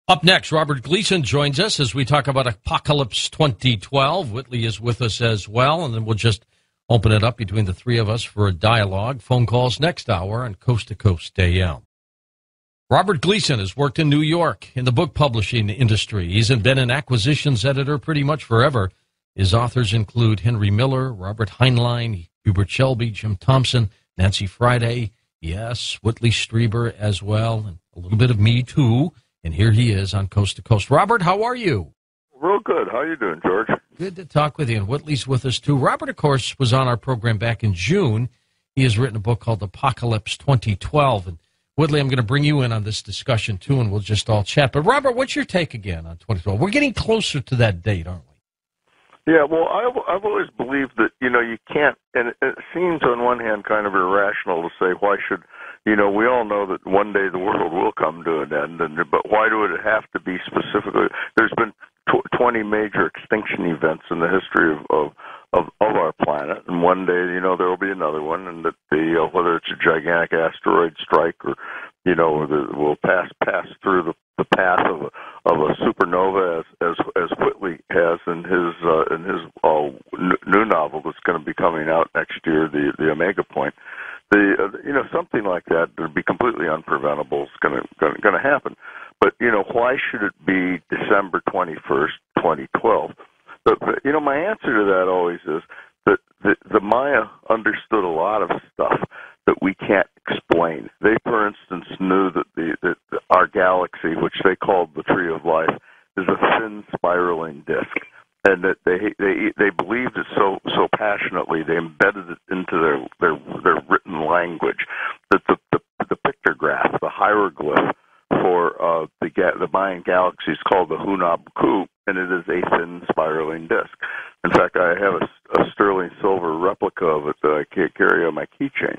Up next, Robert Gleason joins us as we talk about Apocalypse 2012. Whitley is with us as well, and then we'll just open it up between the three of us for a dialogue. Phone calls next hour on Coast to Coast AM. Robert Gleason has worked in New York in the book publishing industry. He's been an acquisitions editor pretty much forever. His authors include Henry Miller, Robert Heinlein, Hubert Shelby, Jim Thompson, Nancy Friday, yes, Whitley Strieber as well, and a little bit of me too. And here he is on Coast to Coast. Robert, how are you? Real good. How are you doing, George? Good to talk with you. And Whitley's with us, too. Robert, of course, was on our program back in June. He has written a book called Apocalypse 2012. And, Whitley, I'm going to bring you in on this discussion, too, and we'll just all chat. But, Robert, what's your take again on 2012? We're getting closer to that date, aren't we? Yeah, well, I've always believed that, you can't, and it seems on one hand kind of irrational to say why should, we all know that one day the world will come to an end, but why would it have to be specifically? There's been 20 major extinction events in the history of our planet, and one day, there will be another one, and that whether it's a gigantic asteroid strike or, we'll pass through the path of a supernova as Whitley has in his new novel that's going to be coming out next year, the Omega Point. Something like that would be completely unpreventable. It's going to happen. But why should it be December 21st, 2012? But my answer to that always is that the Maya understood a lot of stuff that we can't explain. They, for instance, knew that our galaxy, which they called the Tree of Life, is a thin spiraling disk. And that they believed it so passionately, they embedded it into their written language. That the pictograph, the hieroglyph for the Mayan galaxy is called the Hunabku, and it is a thin spiraling disk. In fact, I have a sterling silver replica of it that I carry on my keychain.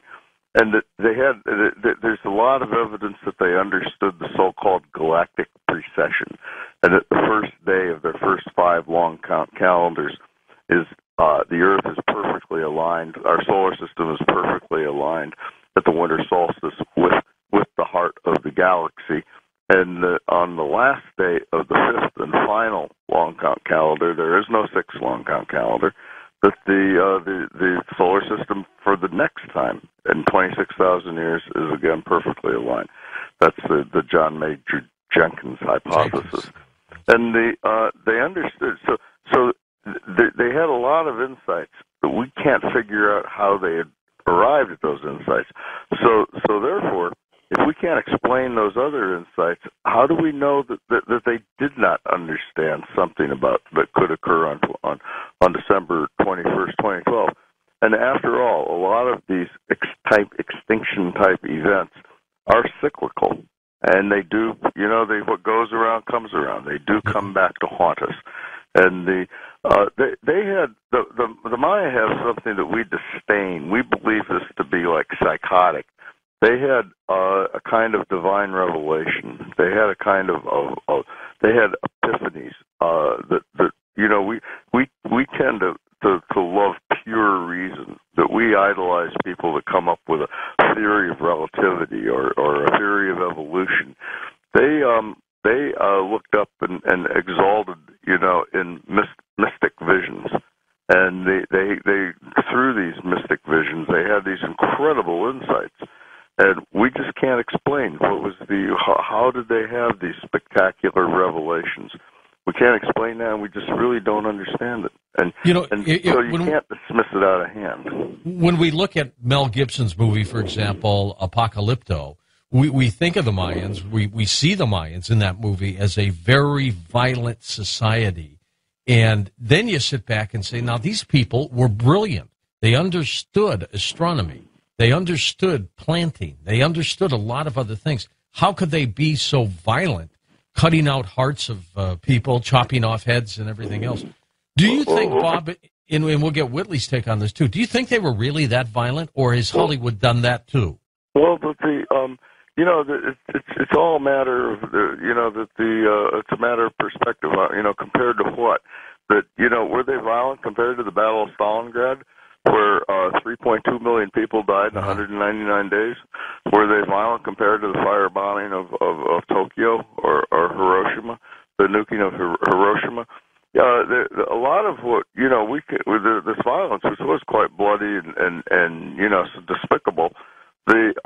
And that there's a lot of evidence that they understood the so-called galactic precession, and that the first day of their first 5 long count calendars is the Earth is perfectly aligned, our solar system is perfectly aligned at the winter solstice with the heart of the galaxy. And on the last day of the 5th and final long count calendar, there is no 6th long count calendar, that the solar system for the next time in 26,000 years is again perfectly aligned. That's the John Major Jenkins hypothesis, and they understood. So they had a lot of insights that we can't figure out how they had arrived at those insights. So therefore, if we can't explain those other insights, how do we know that they did not understand something about that could occur on December 21st, 2012? And after all, a lot of these extinction-type events are cyclical, and they do, what goes around comes around. They do come back to haunt us. And they had the Maya have something that we disdain. We believe this to be like psychotic. They had a kind of divine revelation. They had a kind of they had epiphanies that we tend to love pure reason. That we idolize people that come up with a theory of relativity or a theory of evolution. They looked up and exalted in mystic visions. And they through these mystic visions, they had these incredible insights. And we just can't explain how did they have these spectacular revelations. We can't explain that, and we just really don't understand it. And so you can't dismiss it out of hand. When we look at Mel Gibson's movie, for example, Apocalypto, we think of the Mayans, we see the Mayans in that movie as a very violent society. And then you sit back and say, now these people were brilliant. They understood astronomy. They understood planting. They understood a lot of other things. How could they be so violent, cutting out hearts of people, chopping off heads and everything else? Do you think, Bob, and we'll get Whitley's take on this too, do you think they were really that violent, or has Hollywood done that too? Well, but it's all a matter of, it's a matter of perspective, compared to what? That, were they violent compared to the Battle of Stalingrad? where 3.2 million people died in 199 days? Were they violent compared to the firebombing of Tokyo or Hiroshima, the nuking of Hiroshima? A lot of what this violence was quite bloody and so despicable. It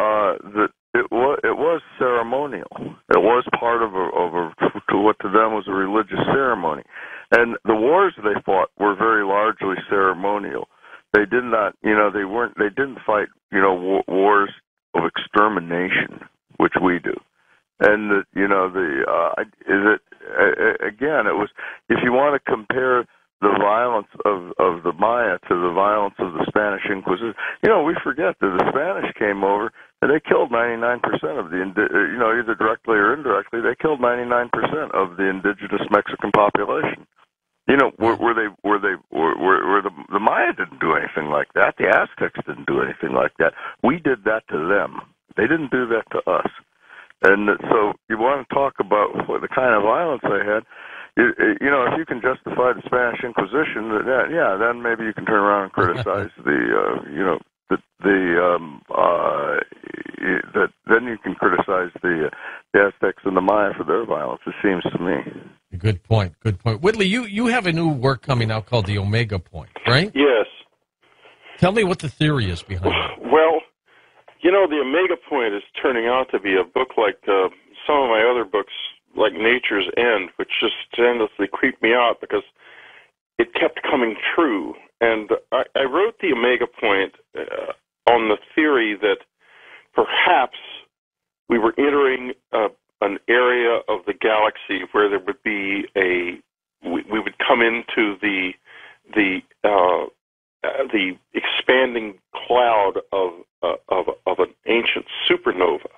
was ceremonial. It was part of what to them was a religious ceremony, and the wars they fought were very largely ceremonial. They did not, they didn't fight, wars of extermination, which we do. And again, it was, if you want to compare the violence of the Maya to the violence of the Spanish Inquisition, we forget that the Spanish came over and they killed 99% of the, either directly or indirectly, they killed 99% of the indigenous Mexican population. The Maya didn't do anything like that. The Aztecs didn't do anything like that. We did that to them. They didn't do that to us. And so you want to talk about the kind of violence they had. If you can justify the Spanish Inquisition, then maybe you can turn around and criticize then you can criticize the Aztecs and the Maya for their violence. It seems to me. Good point. Whitley, you have a new work coming out called The Omega Point, right? Yes. Tell me what the theory is behind it. Well, The Omega Point is turning out to be a book like some of my other books, like Nature's End, which just endlessly creeped me out because it kept coming true. And I wrote The Omega Point on the theory that perhaps we were entering an area of the galaxy where there would be we would come into the expanding cloud of an ancient supernova,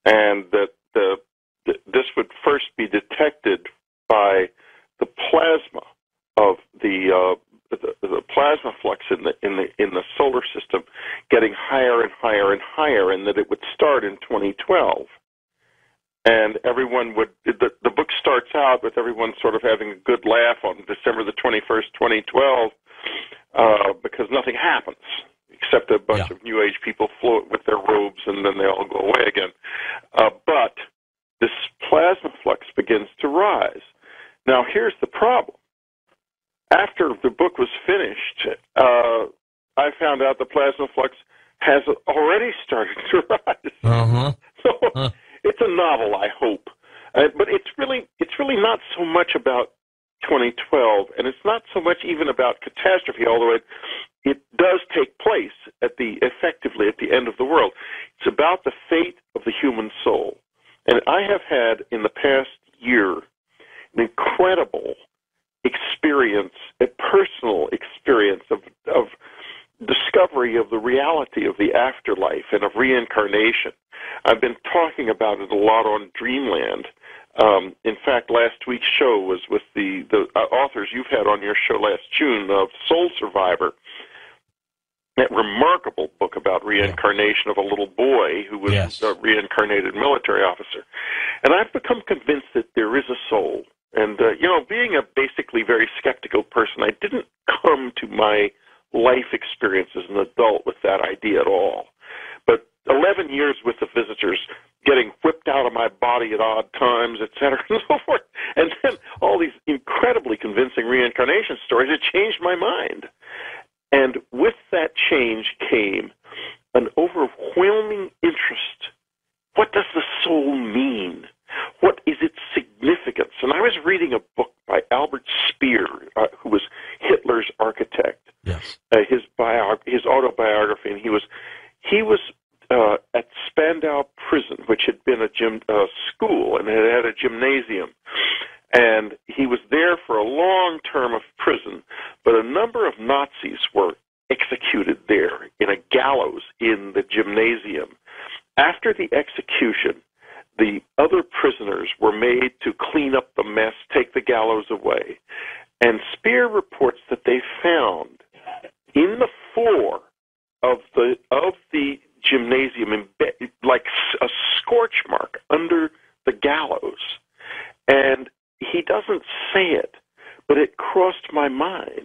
and that this would first be detected by the plasma of the plasma flux in the solar system getting higher and higher and higher, and that it would start in 2012. And everyone the book starts out with everyone sort of having a good laugh on December the 21st, 2012, because nothing happens except a bunch of New Age people float with their robes and then they all go away again. But this plasma flux begins to rise. Now, here's the problem. After the book was finished, I found out the plasma flux has already started to rise. Uh-huh. So it's a novel, I hope. But it's really not so much about 2012, and it's not so much even about catastrophe, although it does take place effectively at the end of the world. It's about the fate of the human soul. And I have had, in the past year, an incredible experience, a personal experience of discovery of the reality of the afterlife and of reincarnation. I've been talking about it a lot on Dreamland. In fact, last week's show was with the authors you've had on your show last June of Soul Survivor, that remarkable book about reincarnation of a little boy who was a reincarnated military officer. And I've become convinced that there is a soul. And, being a basically very skeptical person, I didn't come to my life experience as an adult with that idea at all. But 11 years with the visitors, getting whipped out of my body at odd times, et cetera, and so forth, and then all these incredibly convincing reincarnation stories, it changed my mind. And with that change came an overwhelming interest. What does the soul mean? What is its significance? And I was reading a book by Albert Speer, who was Hitler's architect. Yes. His autobiography, and he was at Spandau Prison, which had been a school and had a gymnasium. And he was there for a long term of prison, but a number of Nazis were executed there in a gallows in the gymnasium. After the execution, the other prisoners were made to clean up the mess, take the gallows away. And Speer reports that they found in the floor of the gymnasium, like a scorch mark under the gallows. And he doesn't say it, but it crossed my mind.